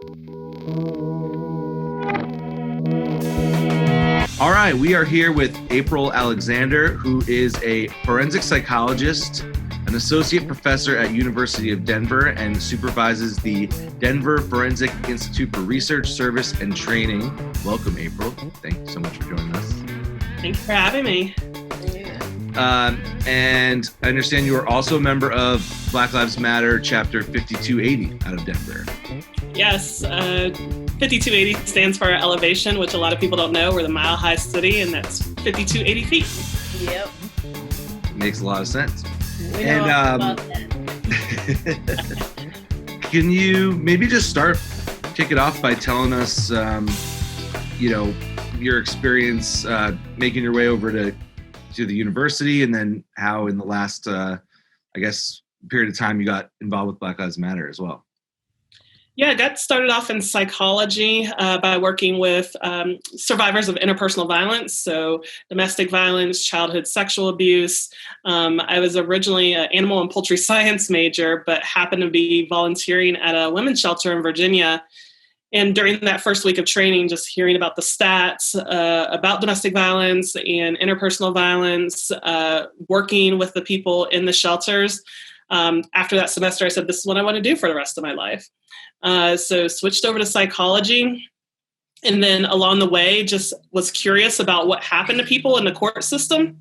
All right, we are here with Apryl Alexander, who is a forensic psychologist, an associate professor at University of Denver, and supervises the Denver Forensic Institute for Research, Service, and Training. Welcome, Apryl. Thank you so much for joining us. Thank you for having me. And I understand you are also a member of Black Lives Matter Chapter 5280 out of Denver. Yes, 5280 stands for elevation, which a lot of people don't know. We're the mile-high city, and that's 5280 feet. Yep. Makes a lot of sense. We know about that. Can you maybe just kick it off by telling us, your experience making your way over to the university, and then how in the last, period of time you got involved with Black Lives Matter as well. Yeah, I got started off in psychology by working with survivors of interpersonal violence, so domestic violence, childhood sexual abuse. I was originally an animal and poultry science major, but happened to be volunteering at a women's shelter in Virginia. And during that first week of training, just hearing about the stats about domestic violence and interpersonal violence, working with the people in the shelters. After that semester, I said, this is what I want to do for the rest of my life. So switched over to psychology, and then along the way just was curious about what happened to people in the court system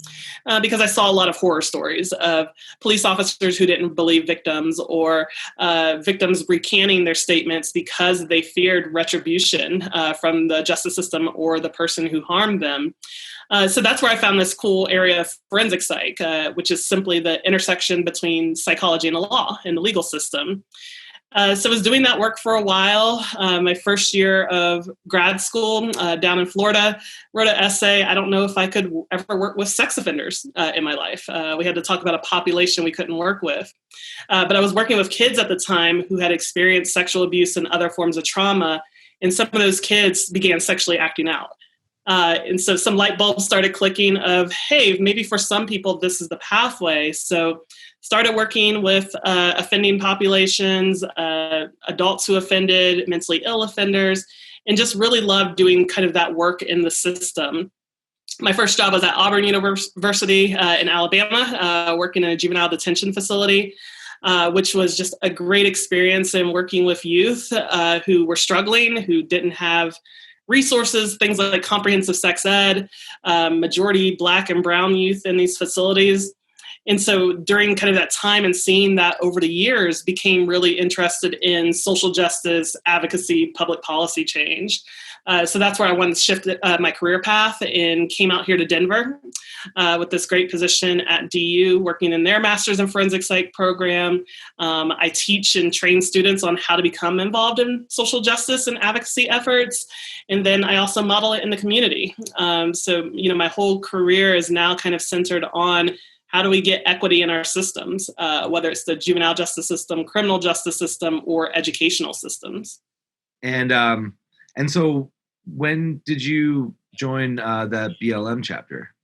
because I saw a lot of horror stories of police officers who didn't believe victims, or victims recanting their statements because they feared retribution from the justice system or the person who harmed them. So that's where I found this cool area of forensic psych, which is simply the intersection between psychology and the law and the legal system. So I was doing that work for a while. My first year of grad school down in Florida, wrote an essay. I don't know if I could ever work with sex offenders in my life. We had to talk about a population we couldn't work with. But I was working with kids at the time who had experienced sexual abuse and other forms of trauma. And some of those kids began sexually acting out. And so some light bulbs started clicking of, hey, maybe for some people, this is the pathway. So started working with offending populations, adults who offended, mentally ill offenders, and just really loved doing kind of that work in the system. My first job was at Auburn University in Alabama, working in a juvenile detention facility, which was just a great experience in working with youth who were struggling, who didn't have resources, things like comprehensive sex ed, majority Black and brown youth in these facilities. And so during kind of that time and seeing that over the years, became really interested in social justice, advocacy, public policy change. So that's where I wanted to shift my career path and came out here to Denver with this great position at DU, working in their Master's in Forensic Psych program. I teach and train students on how to become involved in social justice and advocacy efforts. And then I also model it in the community. So my whole career is now kind of centered on how do we get equity in our systems, whether it's the juvenile justice system, criminal justice system, or educational systems. And so when did you join the BLM chapter?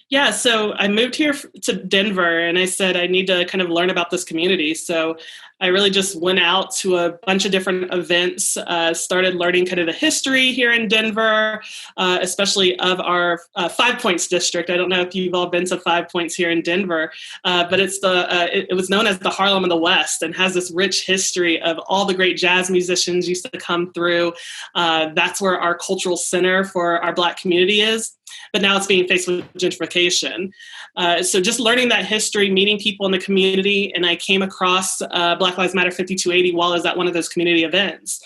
Yeah, so I moved here to Denver and I said I need to kind of learn about this community. So I really just went out to a bunch of different events, started learning kind of the history here in Denver, especially of our 5 Points district. I don't know if you've all been to 5 Points here in Denver, but it's it was known as the Harlem of the West and has this rich history of all the great jazz musicians used to come through. That's where our cultural center for our Black community is. But now it's being faced with gentrification. So just learning that history, meeting people in the community, and I came across Black Lives Matter 5280 while I was at one of those community events.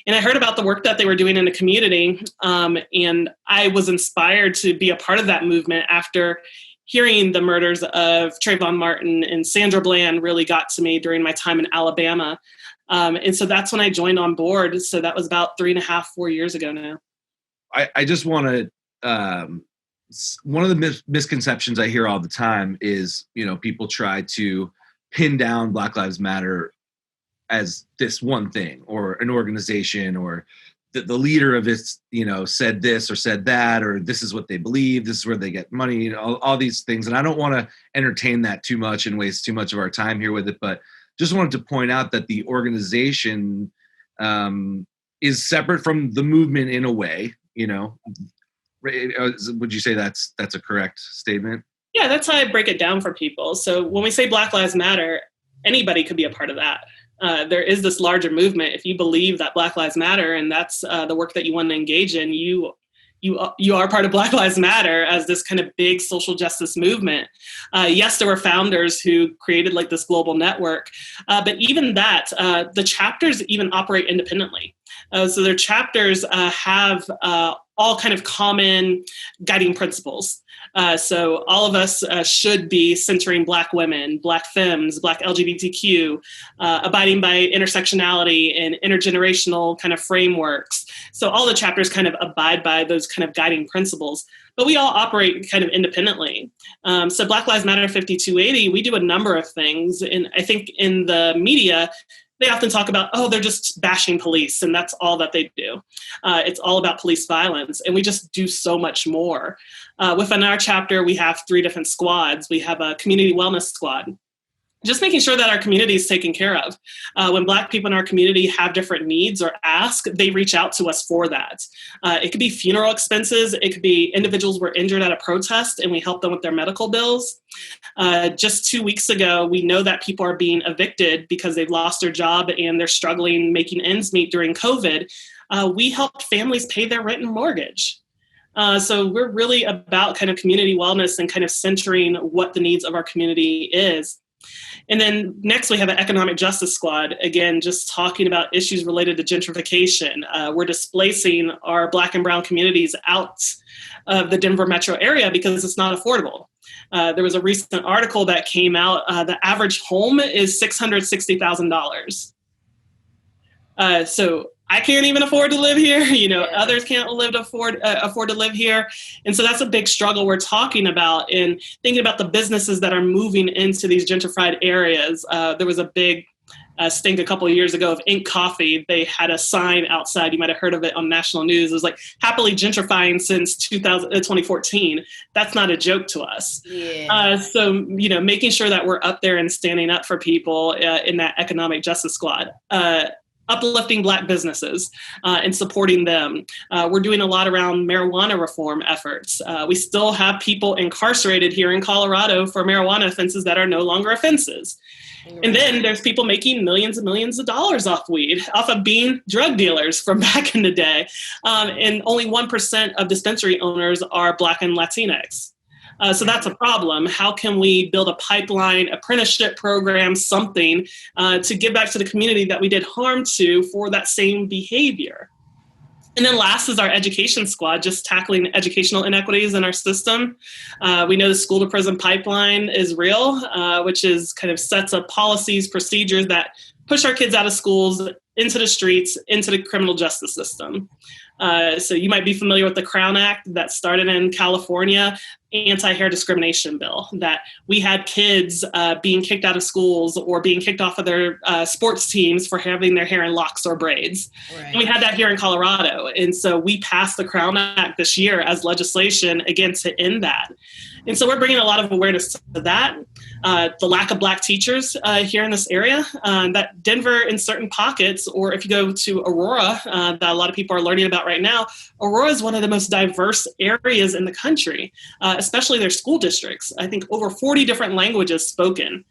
And I heard about the work that they were doing in the community, and I was inspired to be a part of that movement after hearing the murders of Trayvon Martin and Sandra Bland really got to me during my time in Alabama. And so that's when I joined on board. So that was about 3.5-4 years ago now. I just want to, one of the misconceptions I hear all the time is, people try to pin down Black Lives Matter as this one thing or an organization, or the leader of it, said this or said that, or this is what they believe, this is where they get money, all these things. And I don't want to entertain that too much and waste too much of our time here with it, but just wanted to point out that the organization is separate from the movement in a way, you know. Would you say that's a correct statement? Yeah, that's how I break it down for people. So when we say Black Lives Matter, anybody could be a part of that. There is this larger movement. If you believe that Black Lives Matter and that's the work that you want to engage in, you are part of Black Lives Matter as this kind of big social justice movement. Yes, there were founders who created like this global network, but even that, the chapters even operate independently. So their chapters have all kind of common guiding principles. So all of us should be centering Black women, Black femmes, Black LGBTQ, abiding by intersectionality and intergenerational kind of frameworks. So all the chapters kind of abide by those kind of guiding principles, but we all operate kind of independently. So Black Lives Matter 5280, we do a number of things. And I think in the media, they often talk about, oh, they're just bashing police, and that's all that they do. It's all about police violence, and we just do so much more. Within our chapter, we have 3 different squads. We have a community wellness squad, just making sure that our community is taken care of. When Black people in our community have different needs or ask, they reach out to us for that. It could be funeral expenses. It could be individuals were injured at a protest and we help them with their medical bills. Just 2 weeks ago, we know that people are being evicted because they've lost their job and they're struggling making ends meet during COVID. We helped families pay their rent and mortgage. So we're really about kind of community wellness and kind of centering what the needs of our community is. And then next we have an economic justice squad, again, just talking about issues related to gentrification. We're displacing our Black and brown communities out of the Denver metro area because it's not affordable. There was a recent article that came out. The average home is $660,000. So I can't even afford to live here. You know, others can't afford to live here. And so that's a big struggle we're talking about in thinking about the businesses that are moving into these gentrified areas. There was a big stink a couple of years ago of Ink Coffee. They had a sign outside. You might have heard of it on national news. It was like happily gentrifying since 2014. That's not a joke to us. Yeah. So, you know, making sure that we're up there and standing up for people in that economic justice squad. Uplifting Black businesses and supporting them. We're doing a lot around marijuana reform efforts. We still have people incarcerated here in Colorado for marijuana offenses that are no longer offenses. And then there's people making millions and millions of dollars off weed, off of being drug dealers from back in the day. And only 1% of dispensary owners are Black and Latinx. So that's a problem. How can we build a pipeline, apprenticeship program, something to give back to the community that we did harm to for that same behavior? And then last is our education squad, just tackling educational inequities in our system. We know the school to prison pipeline is real, which is kind of sets up policies, procedures that push our kids out of schools, into the streets, into the criminal justice system. So you might be familiar with the Crown Act that started in California, anti-hair discrimination bill, that we had kids being kicked out of schools or being kicked off of their sports teams for having their hair in locks or braids. Right. And we had that here in Colorado. And so we passed the Crown Act this year as legislation, again, to end that. And so we're bringing a lot of awareness to that. The lack of Black teachers here in this area, that Denver in certain pockets, or if you go to Aurora, that a lot of people are learning about right now, Aurora is one of the most diverse areas in the country, especially their school districts. I think over 40 different languages spoken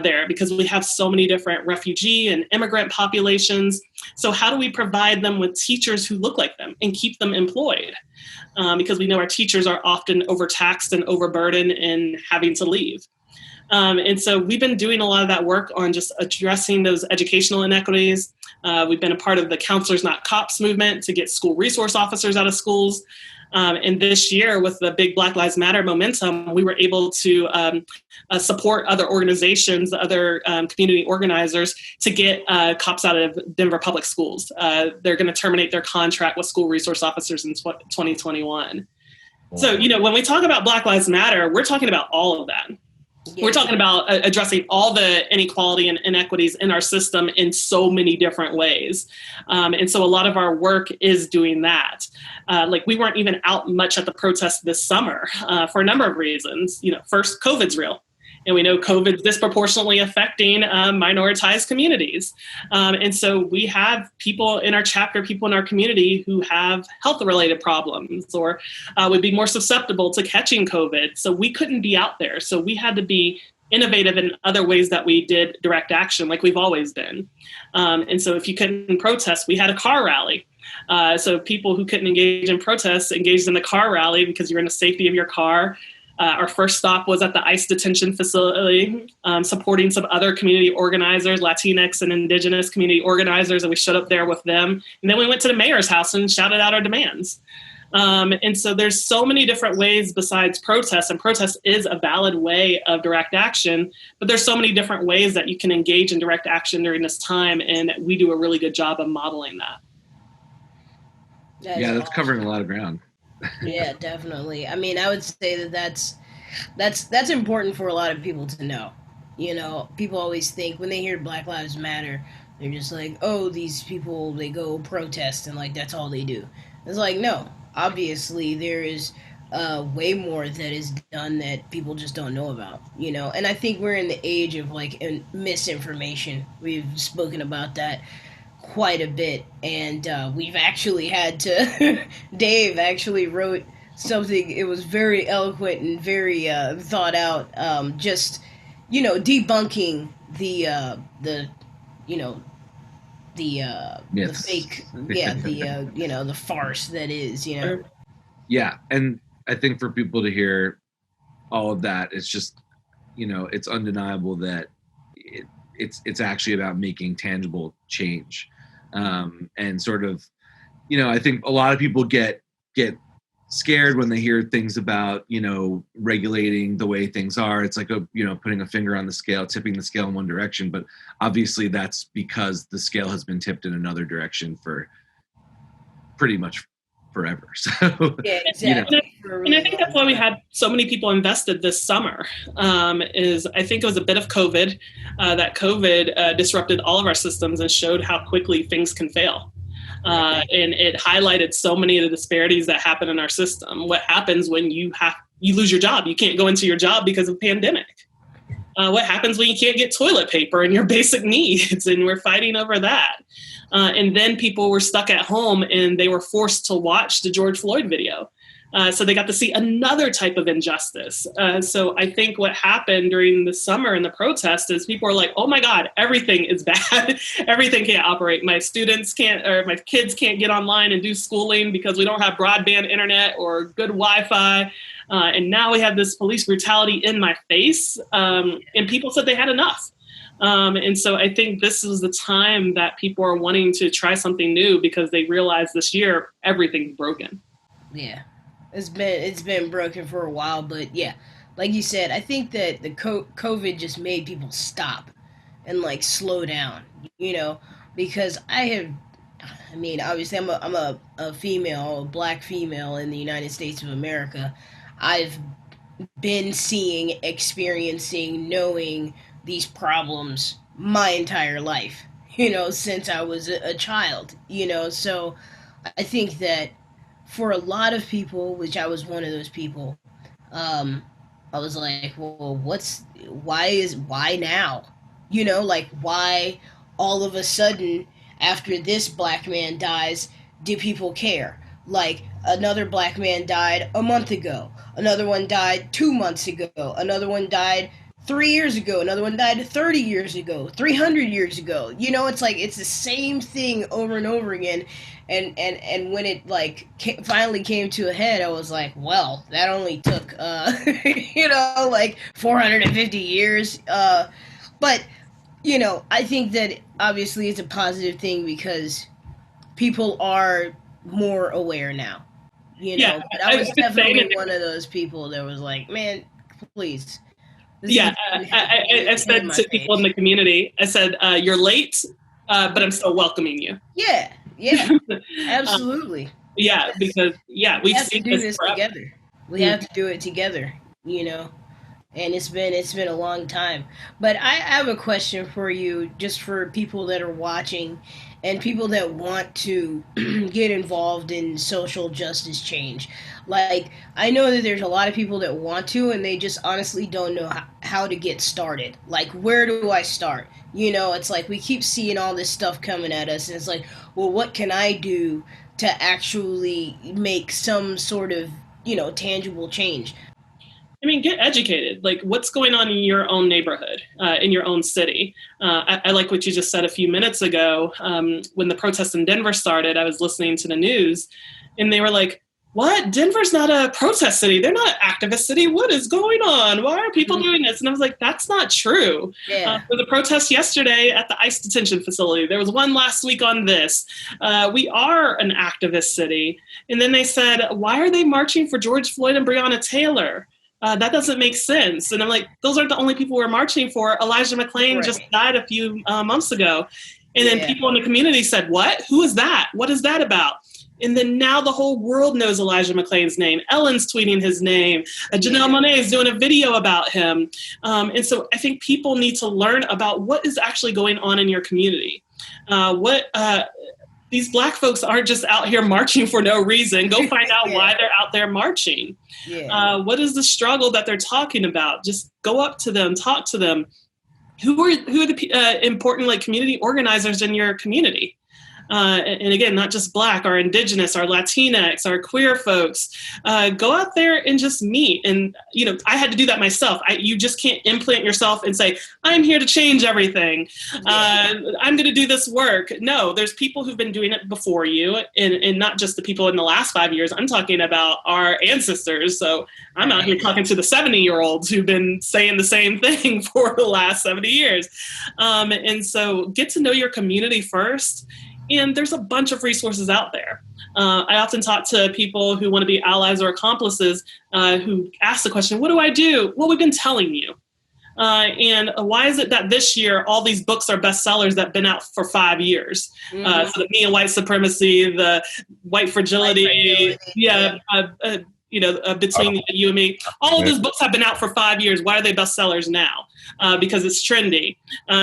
there because we have so many different refugee and immigrant populations. So how do we provide them with teachers who look like them and keep them employed? Because we know our teachers are often overtaxed and overburdened and having to leave. And so we've been doing a lot of that work on just addressing those educational inequities. We've been a part of the Counselors Not Cops movement to get school resource officers out of schools. And this year, with the big Black Lives Matter momentum, we were able to support other organizations, other community organizers to get cops out of Denver public schools. They're going to terminate their contract with school resource officers in 2021. So, you know, when we talk about Black Lives Matter, we're talking about all of that. Yeah. We're talking about addressing all the inequality and inequities in our system in so many different ways. And so a lot of our work is doing that. Like we weren't even out much at the protest this summer for a number of reasons. You know, first, COVID's real. And we know COVID's disproportionately affecting minoritized communities. And so we have people in our chapter, people in our community who have health-related problems or would be more susceptible to catching COVID. So we couldn't be out there. So we had to be innovative in other ways that we did direct action, like we've always been. And so if you couldn't protest, we had a car rally. So people who couldn't engage in protests engaged in the car rally because you're in the safety of your car. Our first stop was at the ICE detention facility, supporting some other community organizers, Latinx and Indigenous community organizers, and we showed up there with them. And then we went to the mayor's house and shouted out our demands. And so there's so many different ways besides protest, and protest is a valid way of direct action, but there's so many different ways that you can engage in direct action during this time, and we do a really good job of modeling that. That's awesome. Covering a lot of ground. Yeah, definitely. I mean, I would say that's important for a lot of people to know. You know, people always think when they hear Black Lives Matter, they're just like, oh, these people, they go protest and like that's all they do. It's like, no, obviously there is way more that is done that people just don't know about, you know. And I think we're in the age of like misinformation. We've spoken about that quite a bit, and we've actually had to Dave actually wrote something. It was very eloquent and very thought out, just, you know, debunking the you know, the fake, you know, the farce that is, you know. Yeah, and I think for people to hear all of that, it's just, you know, it's undeniable that it's actually about making tangible change. And sort of, you know, I think a lot of people get scared when they hear things about, you know, regulating the way things are. It's like you know, putting a finger on the scale, tipping the scale in one direction. But obviously that's because the scale has been tipped in another direction for pretty much forever. So yeah, exactly. You know, and I think that's why we had so many people invested this summer. Is I think it was a bit of COVID, that COVID disrupted all of our systems and showed how quickly things can fail. And it highlighted so many of the disparities that happen in our system. What happens when you lose your job? You can't go into your job because of the pandemic. What happens when you can't get toilet paper and your basic needs? And we're fighting over that. And then people were stuck at home and they were forced to watch the George Floyd video. So they got to see another type of injustice. So I think what happened during the summer and the protest is people are like, oh my God, everything is bad. Everything can't operate. My students can't, or my kids can't get online and do schooling because we don't have broadband internet or good Wi-Fi. And now we have this police brutality in my face. And people said they had enough. And so I think this is the time that people are wanting to try something new because they realize this year everything's broken. Yeah. It's been broken for a while, but yeah, like you said, I think that the COVID just made people stop and like slow down, you know, because obviously I'm a female, a Black female in the United States of America. I've been seeing, experiencing, knowing these problems my entire life, you know, since I was a child, you know, so I think that for a lot of people, which I was one of those people, I was like, well, why now? You know, like, why all of a sudden, after this Black man dies, do people care? Like, another Black man died a month ago. Another one died 2 months ago. Another one died 3 years ago. Another one died 30 years ago, 300 years ago. You know, it's like, it's the same thing over and over again. And when it like finally came to a head, I was like, well, that only took, you know, like 450 years. But, you know, I think that obviously it's a positive thing because people are more aware now, you know. Yeah, but I was definitely one of those people that was like, man, please. I said to people in the community, I said, you're late, but I'm still welcoming you. Yeah, absolutely. Because we have to do this together. We have to do it together, you know. And it's been a long time. But I have a question for you, just for people that are watching and people that want to get involved in social justice change. Like, I know that there's a lot of people that want to, and they just honestly don't know how to get started. Like, where do I start? You know, it's like we keep seeing all this stuff coming at us, and it's like, well, what can I do to actually make some sort of, tangible change? I mean, get educated. Like, what's going on in your own neighborhood, in your own city? I like what you just said a few minutes ago. When the protests in Denver started, I was listening to the news, and they were like, what? Denver's not a protest city. They're not an activist city. What is going on? Why are people doing this? And I was like, that's not true. Yeah. For the protest yesterday at the ICE detention facility, there was one last week on this. We are an activist city. And then they said, why are they marching for George Floyd and Breonna Taylor? That doesn't make sense. And I'm like, those aren't the only people we're marching for. Elijah McClain just died a few months ago. And then people in the community said, what? Who is that? What is that about? And then now the whole world knows Elijah McClain's name. Ellen's tweeting his name. Janelle Monáe is doing a video about him. And so I think people need to learn about what is actually going on in your community. These Black folks aren't just out here marching for no reason. Go find out why they're out there marching. What is the struggle that they're talking about? Just go up to them, talk to them. Who are the important community organizers in your community? And again, not just Black, our Indigenous, our Latinx, our queer folks. Go out there and just meet. And, I had to do that myself. You just can't implant yourself and say, I'm here to change everything. I'm going to do this work. No, there's people who've been doing it before you, and not just the people in the last 5 years. I'm talking about our ancestors. So I'm out here talking to the 70-year-olds who've been saying the same thing for the last 70 years. And so get to know your community first. And there's a bunch of resources out there. I often talk to people who want to be allies or accomplices who ask the question, what do I do? Well, we've been telling you. And why is it that this year all these books are bestsellers that have been out for 5 years? So the Me and White Supremacy, the White Fragility, Between You and Me. All of those books have been out for 5 years. Why are they bestsellers now? Because it's trendy.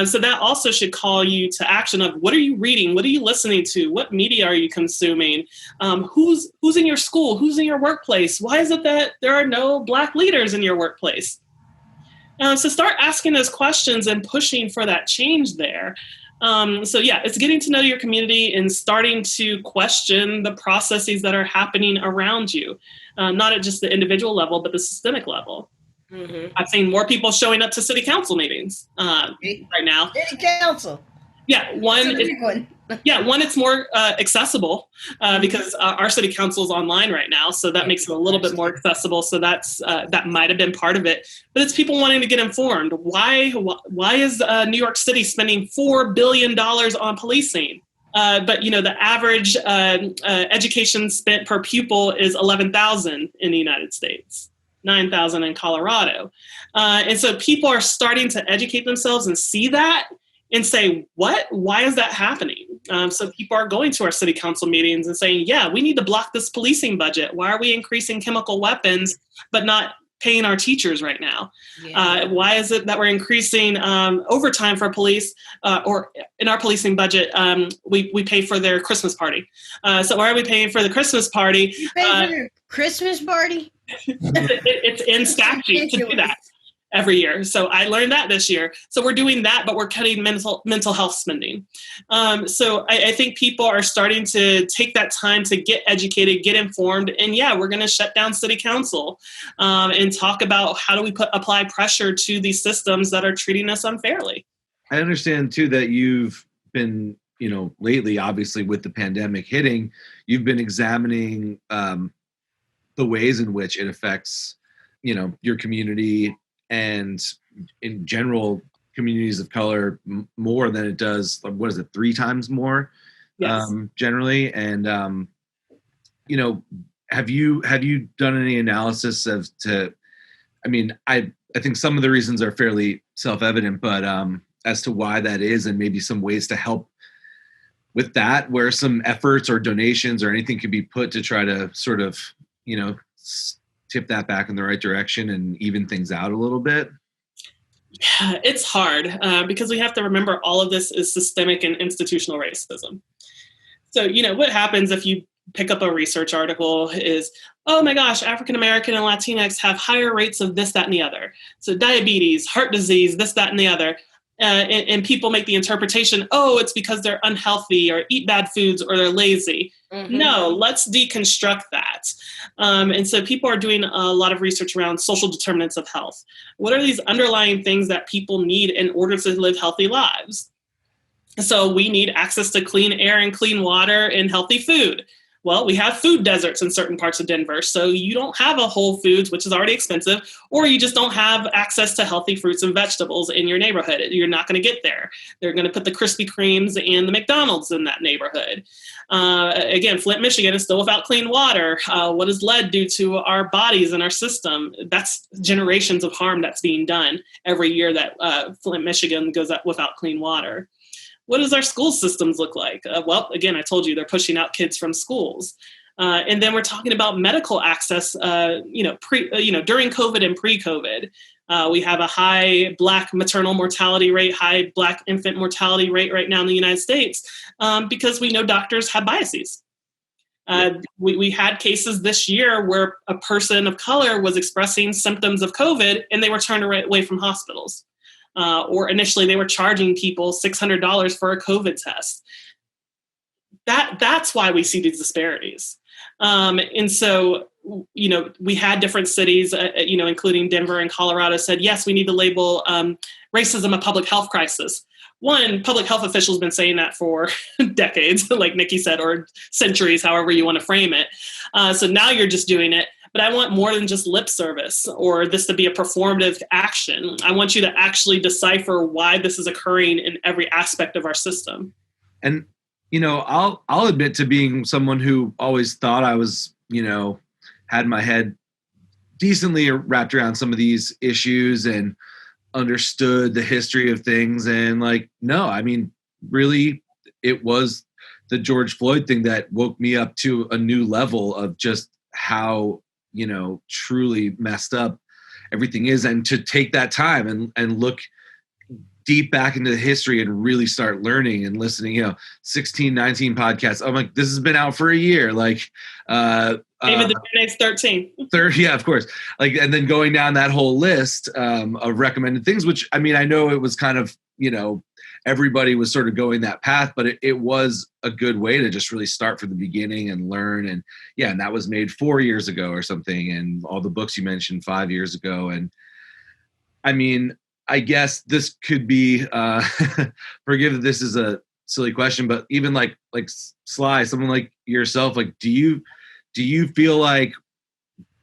So that also should call you to action of what are you reading? What are you listening to? What media are you consuming? Who's in your school? Who's in your workplace? Why is it that there are no Black leaders in your workplace? So start asking those questions and pushing for that change there. It's getting to know your community and starting to question the processes that are happening around you, not at just the individual level, but the systemic level. I've seen more people showing up to city council meetings right now. City council. Yeah, one, it's more accessible because our city council is online right now, so that makes it a little bit more accessible. So that might have been part of it, but it's people wanting to get informed. Why is New York City spending $4 billion on policing? But the average education spent per pupil is $11,000 in the United States. $9,000 in Colorado. And so people are starting to educate themselves and see that and say, why is that happening? So people are going to our city council meetings and saying, we need to block this policing budget. Why are we increasing chemical weapons, but not paying our teachers right now? Why is it that we're increasing overtime for police or in our policing budget, we pay for their Christmas party. So why are we paying for the Christmas party? You pay for your Christmas party? It's in statute to do that every year. So I learned that this year. So we're doing that, but we're cutting mental health spending. So I think people are starting to take that time to get educated, get informed. And we're going to shut down city council and talk about how do we apply pressure to these systems that are treating us unfairly. I understand too that you've been, lately, obviously with the pandemic hitting, you've been examining the ways in which it affects, your community and in general communities of color more than it does. What is it? 3 times more, generally. And, have you done any analysis I think some of the reasons are fairly self-evident, but as to why that is and maybe some ways to help with that, where some efforts or donations or anything could be put to try to sort of, tip that back in the right direction and even things out a little bit? It's hard because we have to remember all of this is systemic and institutional racism. So, what happens if you pick up a research article is, oh my gosh, African American and Latinx have higher rates of this, that, and the other. So diabetes, heart disease, this, that, and the other. And people make the interpretation, oh, it's because they're unhealthy or eat bad foods or they're lazy. Mm-hmm. No, let's deconstruct that. And so people are doing a lot of research around social determinants of health. What are these underlying things that people need in order to live healthy lives? So we need access to clean air and clean water and healthy food. Well, we have food deserts in certain parts of Denver. So you don't have a Whole Foods, which is already expensive, or you just don't have access to healthy fruits and vegetables in your neighborhood. You're not going to get there. They're going to put the Krispy Kremes and the McDonald's in that neighborhood. Again, Flint, Michigan is still without clean water. What does lead do to our bodies and our system? That's generations of harm that's being done every year that Flint, Michigan goes up without clean water. What does our school systems look like? Well, again, I told you they're pushing out kids from schools. And then we're talking about medical access, during COVID and pre-COVID. We have a high Black maternal mortality rate, high Black infant mortality rate right now in the United States because we know doctors have biases. We had cases this year where a person of color was expressing symptoms of COVID and they were turned away from hospitals. Or initially they were charging people $600 for a COVID test. That's why we see these disparities. And so, we had different cities, including Denver and Colorado said, yes, we need to label racism a public health crisis. One, public health officials have been saying that for decades, like Nikki said, or centuries, however you want to frame it. So now you're just doing it. But I want more than just lip service or this to be a performative action. I want you to actually decipher why this is occurring in every aspect of our system. And, I'll admit to being someone who always thought I was, had my head decently wrapped around some of these issues and understood the history of things. And really, it was the George Floyd thing that woke me up to a new level of just how truly messed up everything is, and to take that time and look deep back into the history and really start learning and listening, 16, 19 podcasts. I'm like, this has been out for a year. Like, David the Next 13. Yeah, of course. Like, and then going down that whole list of recommended things, which, I know it was kind of, everybody was sort of going that path, but it was a good way to just really start from the beginning and learn. And and that was made 4 years ago or something. And all the books you mentioned 5 years ago. And I guess this could be, forgive that this is a silly question, but even like Sly, someone like yourself, like, do you feel like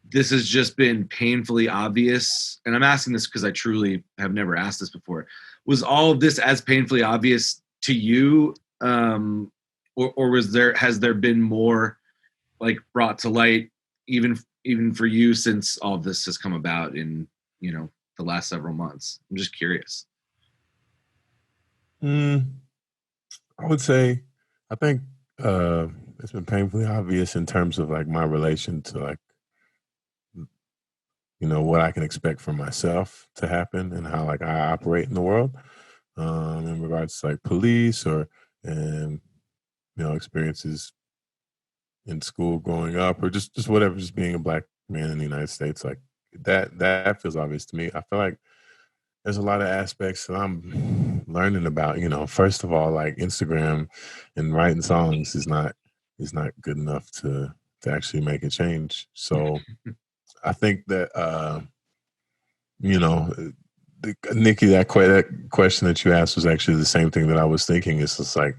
this has just been painfully obvious? And I'm asking this because I truly have never asked this before. Was all of this as painfully obvious to you? Or has there been more like brought to light even for you since all of this has come about in, the last several months? I'm just curious. I would say, I think it's been painfully obvious in terms of like my relation to like, what I can expect from myself to happen and how like I operate in the world in regards to like police or, experiences in school growing up or just whatever, just being a Black man in the United States. Like that feels obvious to me. I feel like there's a lot of aspects that I'm learning about, first of all, like Instagram and writing songs is not good enough to actually make a change. So I think that, Nikki, that question that you asked was actually the same thing that I was thinking. It's just like,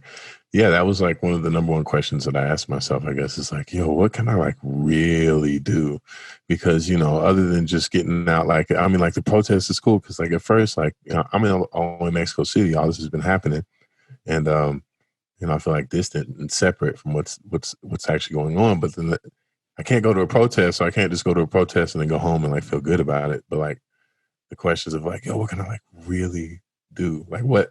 yeah, that was like one of the number one questions that I asked myself, I guess. It's like, what can I like really do? Because, other than just getting out, like the protest is cool. Cause like at first, like, I'm in Mexico City, all this has been happening. And, I feel like distant and separate from what's actually going on. But then I can't go to a protest. So I can't just go to a protest and then go home and like feel good about it. But like the questions of like, what can I like really do? Like what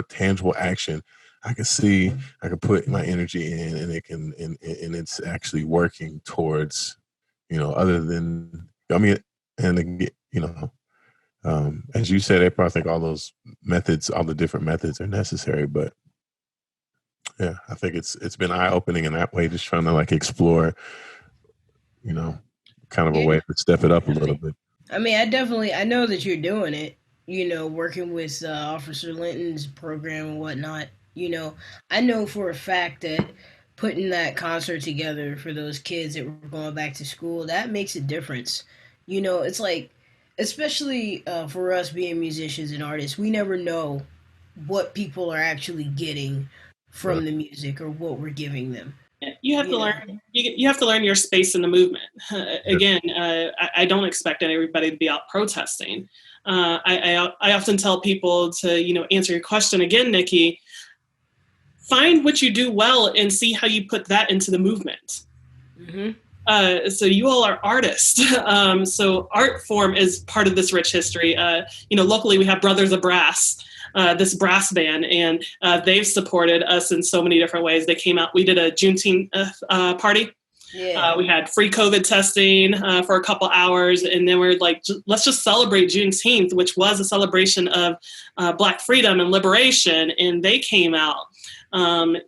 tangible action I can see, I can put my energy in, and and it's actually working towards, other than, as you said, April, I think all those methods, all the different methods are necessary, but Yeah, I think it's been eye opening in that way, just trying to like explore, kind of a Yeah, way to step it up a little definitely. bit. I know that you're doing it. Working with Officer Linton's program and whatnot. I know for a fact that putting that concert together for those kids that were going back to school, that makes a difference. It's like, especially for us being musicians and artists, we never know what people are actually getting Right. from the music or what we're giving them. You have to You know, learn. You have to learn your space in the movement. Again, I don't expect everybody to be out protesting. I often tell people to answer your question again, Nikki. Find what you do well and see how you put that into the movement. hmm So you all are artists. So art form is part of this rich history. Locally we have Brothers of Brass, this brass band, and they've supported us in so many different ways. They came out. We did a Juneteenth party. Yeah. We had free COVID testing for a couple hours, and then we're like, let's just celebrate Juneteenth, which was a celebration of Black freedom and liberation. And they came out. And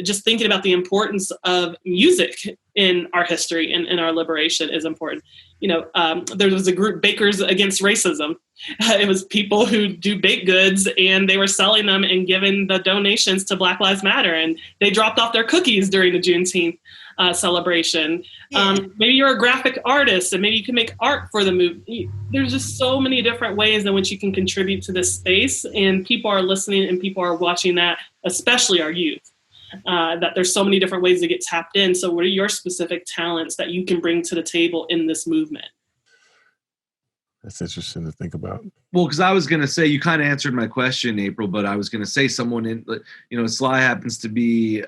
just thinking about the importance of music in our history and in our liberation is important. There was a group, Bakers Against Racism. It was people who do baked goods, and they were selling them and giving the donations to Black Lives Matter. And they dropped off their cookies during the Juneteenth celebration. Yeah. Maybe you're a graphic artist and maybe you can make art for the movie. There's just so many different ways in which you can contribute to this space, and people are listening and people are watching that, especially our youth, that there's so many different ways to get tapped in. So what are your specific talents that you can bring to the table in this movement? That's interesting to think about. Well, because I was going to say, you kind of answered my question, April, but I was going to say someone Sly happens to be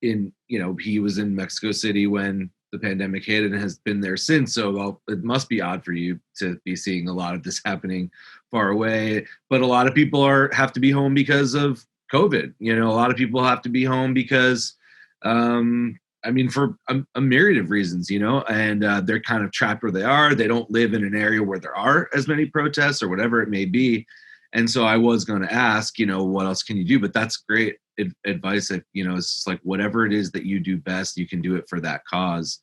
he was in Mexico City when the pandemic hit and has been there since. So it must be odd for you to be seeing a lot of this happening far away. But a lot of people have to be home because of COVID. A lot of people have to be home because, for a myriad of reasons, and they're kind of trapped where they are. They don't live in an area where there are as many protests or whatever it may be. And so I was going to ask, what else can you do? But that's great advice. It's just like whatever it is that you do best, you can do it for that cause,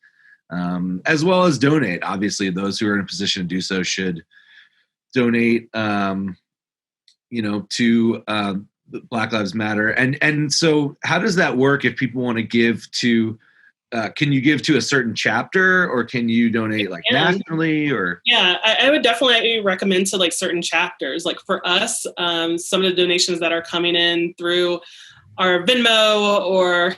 as well as donate. Obviously, those who are in a position to do so should donate, to Black Lives Matter. And so how does that work if people want to give to can you give to a certain chapter, or can you donate like nationally? Or yeah, I would definitely recommend to like certain chapters. Like for us, some of the donations that are coming in through our Venmo or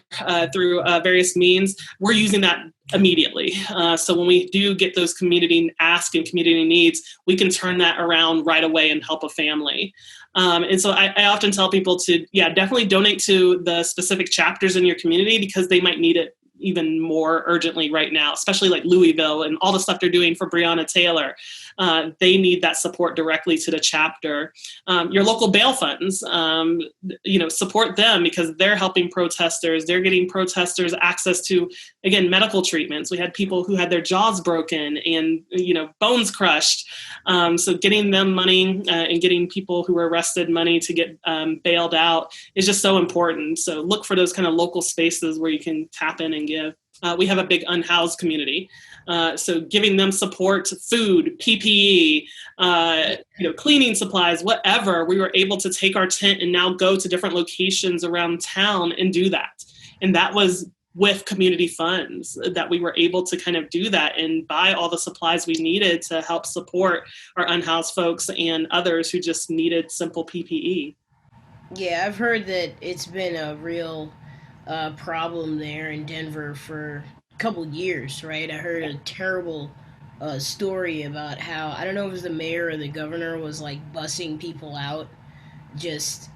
through various means, we're using that immediately. So when we do get those community asks and community needs, we can turn that around right away and help a family. And so I often tell people to, definitely donate to the specific chapters in your community because they might need it even more urgently right now, especially like Louisville and all the stuff they're doing for Breonna Taylor. They need that support directly to the chapter. Your local bail funds, support them because they're helping protesters. They're getting protesters access to, again, medical treatments. We had people who had their jaws broken and, bones crushed. So getting them money and getting people who were arrested money to get bailed out is just so important. So look for those kind of local spaces where you can tap in and give. We have a big unhoused community. So giving them support, food, PPE, cleaning supplies, whatever, we were able to take our tent and now go to different locations around town and do that. And that was with community funds that we were able to kind of do that and buy all the supplies we needed to help support our unhoused folks and others who just needed simple PPE. Yeah, I've heard that it's been a real problem there in Denver for a couple years, right? I heard a terrible story about how, I don't know if it was the mayor or the governor, was like bussing people out.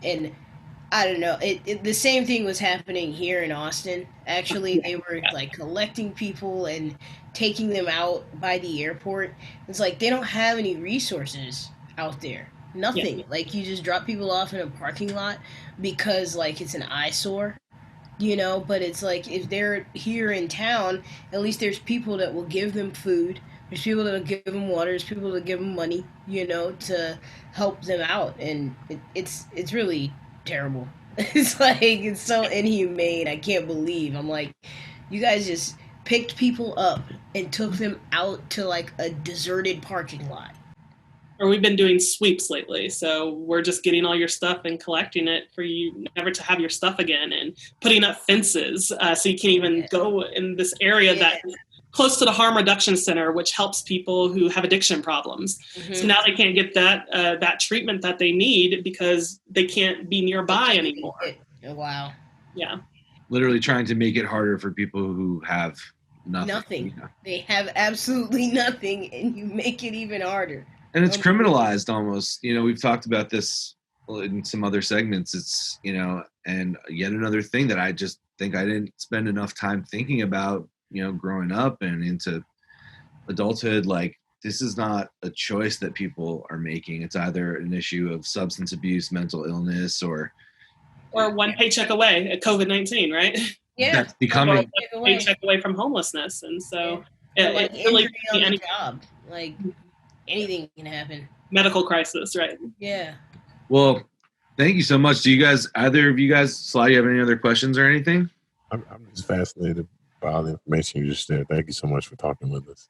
And I don't know. The same thing was happening here in Austin. Actually, they were like collecting people and taking them out by the airport. It's like they don't have any resources out there. Nothing. Yeah. Like you just drop people off in a parking lot because like it's an eyesore, But it's like if they're here in town, at least there's people that will give them food. There's people that will give them water. There's people that give them money, to help them out, and it's really terrible. It's like, it's so inhumane. I can't believe. I'm like, you guys just picked people up and took them out to like a deserted parking lot. Or we've been doing sweeps lately. So we're just getting all your stuff and collecting it for you never to have your stuff again, and putting up fences so you can't even go in this area that is close to the harm reduction center, which helps people who have addiction problems. Mm-hmm. So now they can't get that treatment that they need because they can't be nearby anymore. Oh, wow. Yeah. Literally trying to make it harder for people who have nothing. Yeah. They have absolutely nothing, and you make it even harder. And it's criminalized almost. We've talked about this in some other segments. It's, and yet another thing that I just think I didn't spend enough time thinking about, growing up and into adulthood. Like, this is not a choice that people are making. It's either an issue of substance abuse, mental illness, or one paycheck away at COVID-19 , right? Yeah. That's becoming a paycheck away from homelessness. And so like it's really on the job. Like, anything can happen. Medical crisis, right? Yeah. Well, thank you so much. Do you guys, either of you guys, Sly, you have any other questions or anything? I'm just fascinated by all the information you just shared. Thank you so much for talking with us.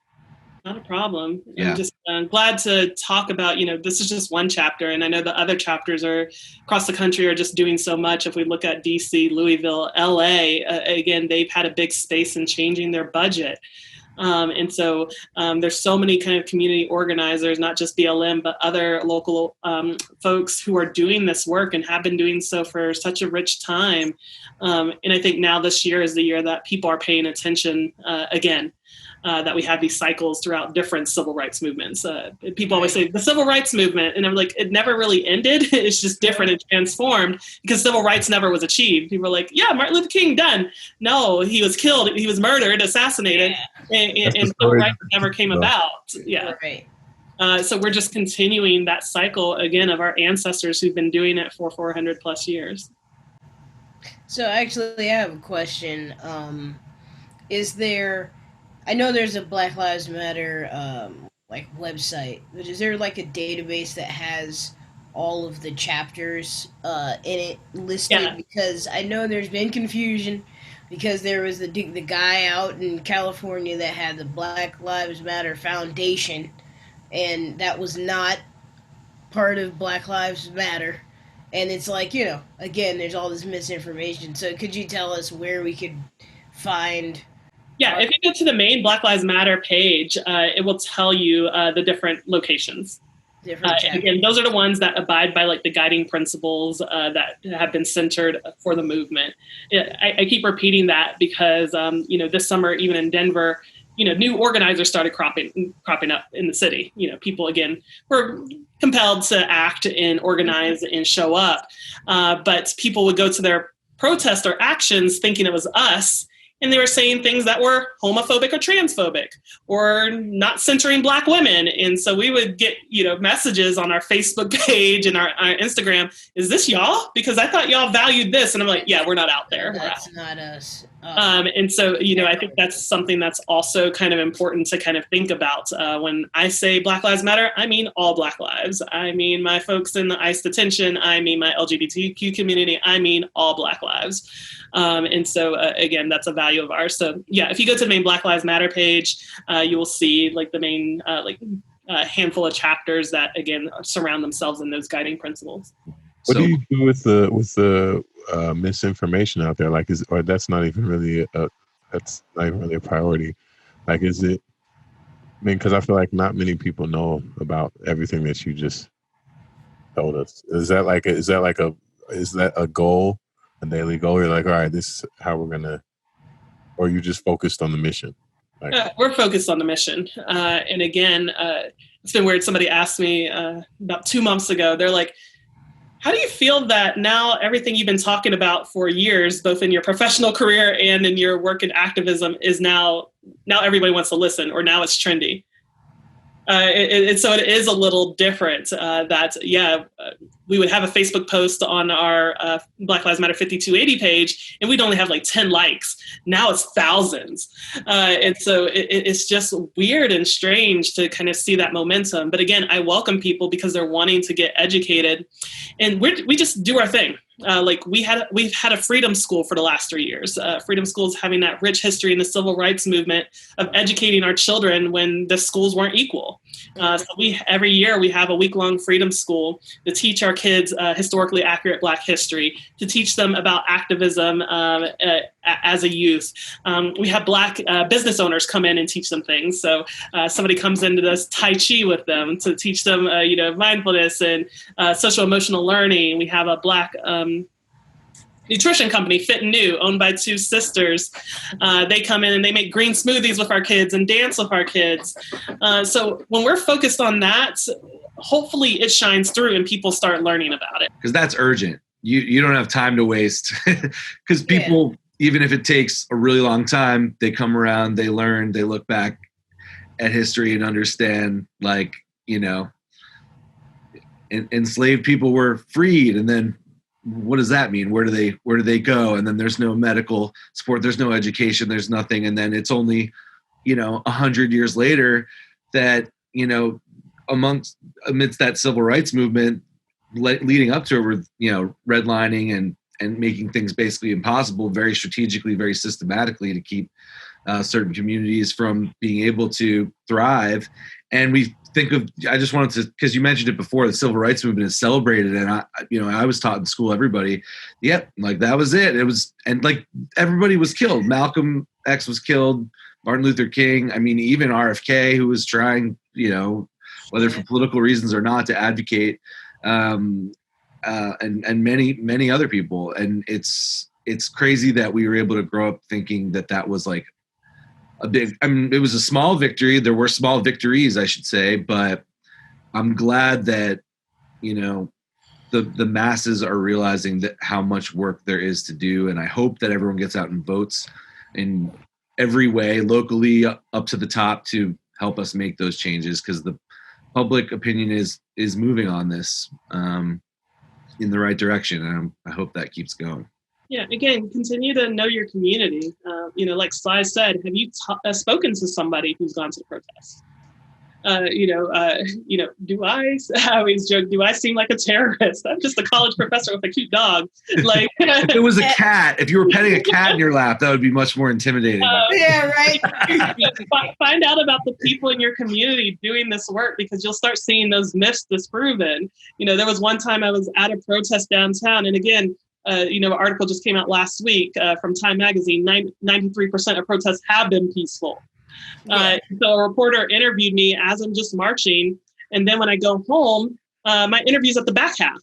Not a problem. Yeah. I'm just glad to talk about, this is just one chapter, and I know the other chapters are across the country are just doing so much. If we look at DC, Louisville, LA, again, they've had a big space in changing their budget. And so there's so many kind of community organizers, not just BLM, but other local folks who are doing this work and have been doing so for such a rich time. And I think now this year is the year that people are paying attention again. That we have these cycles throughout different civil rights movements. People always say the civil rights movement, and I'm like, it never really ended. It's just different and transformed because civil rights never was achieved. People are like, yeah, Martin Luther King, done. No, he was killed. He was murdered, assassinated, and civil rights never came about. Yeah. Right. So we're just continuing that cycle again of our ancestors who've been doing it for 400 plus years. So actually, I have a question. I know there's a Black Lives Matter website, but is there like a database that has all of the chapters in it listed? Yeah. Because I know there's been confusion because there was the guy out in California that had the Black Lives Matter Foundation, and that was not part of Black Lives Matter. And it's like, again, there's all this misinformation. So could you tell us where we could find... Yeah, if you go to the main Black Lives Matter page, it will tell you the different locations. Again, those are the ones that abide by like the guiding principles that have been centered for the movement. I keep repeating that because, this summer, even in Denver, new organizers started cropping up in the city. People, again, were compelled to act and organize and show up. But people would go to their protest or actions thinking it was us. And they were saying things that were homophobic or transphobic or not centering Black women. And so we would get, messages on our Facebook page and our Instagram. Is this y'all? Because I thought y'all valued this. And I'm like, yeah, we're not out there. That's not us. And so, I think that's something that's also kind of important to kind of think about. When I say Black Lives Matter, I mean all Black lives. I mean my folks in the ICE detention. I mean my LGBTQ community. I mean all Black lives. And so, again, that's a value of ours. So, yeah, if you go to the main Black Lives Matter page, you will see like the main handful of chapters that, again, surround themselves in those guiding principles. What do you do with the misinformation out there? Or that's not even really a priority. Like, is it? I mean, because I feel like not many people know about everything that you just told us. Is that a goal? A daily goal? You're like, all right, this is how we're gonna, or you just focused on the mission? We're focused on the mission. And again, it's been weird. Somebody asked me about 2 months ago, they're like, how do you feel that now everything you've been talking about for years, both in your professional career and in your work in activism, is now everybody wants to listen, or now it's trendy? So it is a little different we would have a Facebook post on our Black Lives Matter 5280 page, and we'd only have like 10 likes. Now it's thousands. And so it's just weird and strange to kind of see that momentum. But again, I welcome people because they're wanting to get educated, and we just do our thing. we've had a freedom school for the last 3 years. Freedom schools having that rich history in the civil rights movement of educating our children when the schools weren't equal. So every year we have a week-long freedom school to teach our kids historically accurate Black history, to teach them about activism as a youth. We have Black business owners come in and teach them things. So somebody comes in to does Tai Chi with them to teach them, mindfulness and social emotional learning. We have a Black nutrition company, Fit and New, owned by two sisters. They come in and they make green smoothies with our kids and dance with our kids. So when we're focused on that, hopefully it shines through and people start learning about it. Because that's urgent. You don't have time to waste. Because people, even if it takes a really long time, they come around, they learn, they look back at history and understand, enslaved people were freed, and then what does that mean? Where do they go? And then there's no medical support, there's no education, there's nothing. And then it's only, 100 years later that, amidst that civil rights movement leading up to it, redlining and making things basically impossible, very strategically, very systematically, to keep certain communities from being able to thrive. And we think of, I just wanted to, because you mentioned it before, the civil rights movement is celebrated. And I was taught in school, everybody, that was it. It was, and everybody was killed. Malcolm X was killed, Martin Luther King. I mean, even RFK, who was trying, whether for political reasons or not, to advocate, and many, many other people. And it's crazy that we were able to grow up thinking that was it was a small victory. There were small victories, I should say, but I'm glad that, the masses are realizing that how much work there is to do. And I hope that everyone gets out and votes in every way, locally up to the top, to help us make those changes, because the public opinion is moving on this in the right direction. And I hope that keeps going. Yeah, again, continue to know your community. Like Sly said, have you spoken to somebody who's gone to the protest? Do I always joke, do I seem like a terrorist? I'm just a college professor with a cute dog. If it was a cat, if you were petting a cat in your lap, that would be much more intimidating. Right. Find out about the people in your community doing this work, because you'll start seeing those myths disproven. There was one time I was at a protest downtown, and again, an article just came out last week from Time Magazine. 93% of protests have been peaceful. So a reporter interviewed me as I'm just marching. And then when I go home, my interview's at the back half.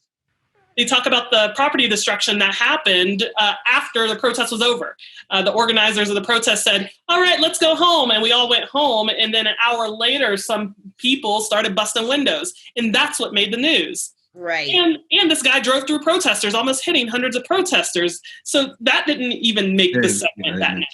They talk about the property destruction that happened after the protest was over. The organizers of the protest said, all right, let's go home. And we all went home. And then an hour later, some people started busting windows. And that's what made the news. Right. And this guy drove through protesters, almost hitting hundreds of protesters. So that didn't even make the segment that night.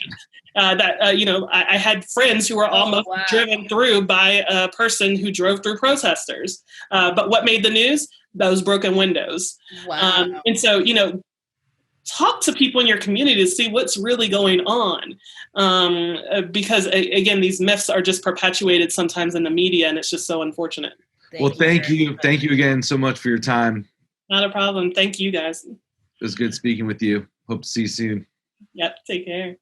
I had friends who were almost driven through by a person who drove through protesters. But what made the news? Those broken windows. Wow. And so, talk to people in your community to see what's really going on. Because, again, these myths are just perpetuated sometimes in the media, and it's just so unfortunate. Thank you. Thank you again so much for your time. Not a problem. Thank you, guys. It was good speaking with you. Hope to see you soon. Yep. Take care.